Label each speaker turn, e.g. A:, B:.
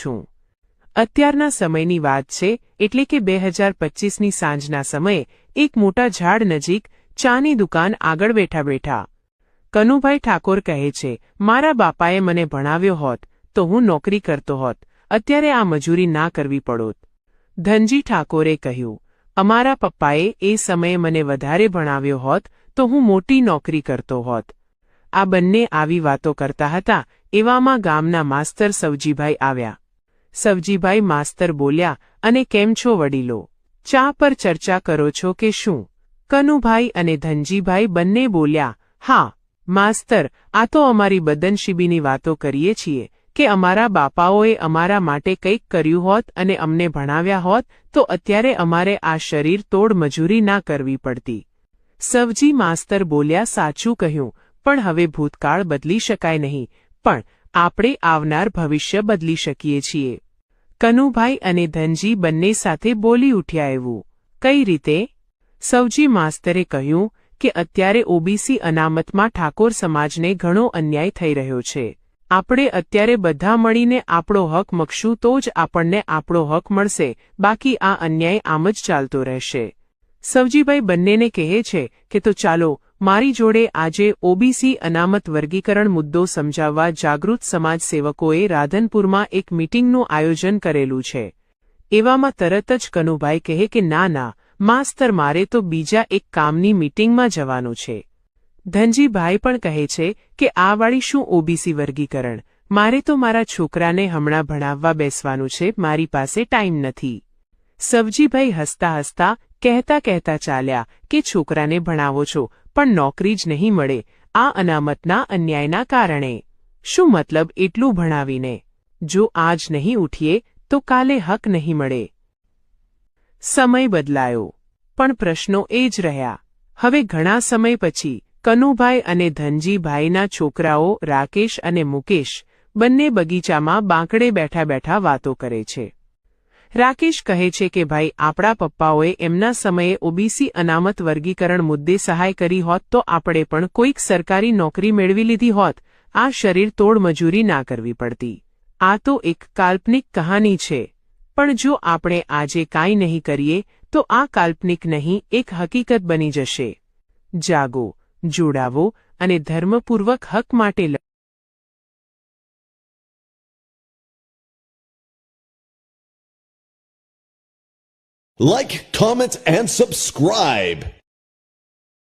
A: છું. અત્યારના સમયની વાત છે, એટલે કે 2025ની સાંજના સમયે એક મોટા ઝાડ નજીક ચાની દુકાન આગળ બેઠા બેઠા કનુભાઈ ઠાકોર કહે છે, મારા બાપાએ મને ભણાવ્યો હોત તો હું નોકરી કરતો હોત, અત્યારે આ મજૂરી ના કરવી પડોત. ધનજી ઠાકોરે કહ્યું, અમારા પપ્પાએ એ સમયે મને વધારે ભણાવ્યો હોત તો હું મોટી નોકરી કરતો હોત. આ બંને આવી વાતો કરતા હતા, એવામાં ગામના માસ્તર સવજીભાઈ આવ્યા. સવજીભાઈ માસ્તર બોલ્યા, અને કેમ છો વડીલો? ચા પર ચર્ચા કરો છો કે શું? કનુભાઈ અને ધનજીભાઈ બંને બોલ્યા, હા માસ્તર, આ તો અમારી બદનશીબીની વાતો કરીએ છીએ કે અમારા બાપાઓએ અમારા માટે કંઈક કર્યું હોત અને અમને ભણાવ્યા હોત તો અત્યારે અમારે આ શરીર તોડ મજૂરી ના કરવી પડતી. સવજી માસ્તર બોલ્યા, સાચું કહ્યું, પણ હવે ભૂતકાળ બદલી શકાય નહીં, પણ આપણે આવનાર ભવિષ્ય બદલી શકીએ છીએ. કનુભાઈ અને ધનજી બંને સાથે બોલી ઉઠ્યા. એવું કઈ રીતે? સવજી માસ્તરે કહ્યું કે અત્યારે ઓબીસી અનામતમાં ઠાકોર સમાજને ઘણો અન્યાય થઈ રહ્યો છે. આપણે અત્યારે બધા મળીને આપણો હક મકશું તો જ આપણને આપણો હક મળશે, બાકી આ અન્યાય આમ જ ચાલતો રહેશે. સવજીભાઈ બંનેને કહે છે કે તો ચાલો મારી જોડે આજે ઓબીસી અનામત વર્ગીકરણ મુદ્દો સમજાવવા જાગૃત સમાજ સેવકોએ રાધનપુરમાં એક મીટિંગનું આયોજન કરેલું છે. એવામાં તરત જ કનુભાઈ કહે કે ના ના માસ્તર, મારે તો બીજા એક કામની મીટિંગમાં જવાનું છે. ધનજીભાઈ પણ કહે છે કે આ વાળી શું ઓબીસી વર્ગીકરણ, મારે તો મારા છોકરાને હમણાં ભણાવવા બેસવાનું છે, મારી પાસે ટાઈમ નથી. સવજીભાઈ હસતા હસતા કહેતા ચાલ્યા કે છોકરાને ભણાવો છો પણ નોકરી જ નહીં મળે આ અનામતના અન્યાયના કારણે. શું મતલબ એટલું ભણાવીને? જો આજ નહીં ઉઠીએ તો કાલે હક નહીં મળે. સમય બદલાયો પણ પ્રશ્નો એ જ રહ્યા. હવે ઘણા સમય પછી કનુભાઈ અને ધનજીભાઈના છોકરાઓ રાકેશ અને મુકેશ બંને બગીચામાં બાંકડે બેઠા બેઠા વાતો કરે છે. રાકેશ કહે છે કે ભાઈ, આપણા પપ્પાઓએ એમના સમયે ઓબીસી અનામત વર્ગીકરણ મુદ્દે સહાય કરી હોત તો આપણે પણ કોઈક સરકારી નોકરી મેળવી લીધી હોત, આ શરીર તોડ મજૂરી ના કરવી પડતી. આ તો એક કાલ્પનિક કહાની છે, પણ જો આપણે આજે કાંઈ નહીં કરીએ તો આ કાલ્પનિક નહીં, એક હકીકત બની જશે. જાગો, જોડાવો અને ધર્મપૂર્વક હક માટે
B: Like, comment, and subscribe.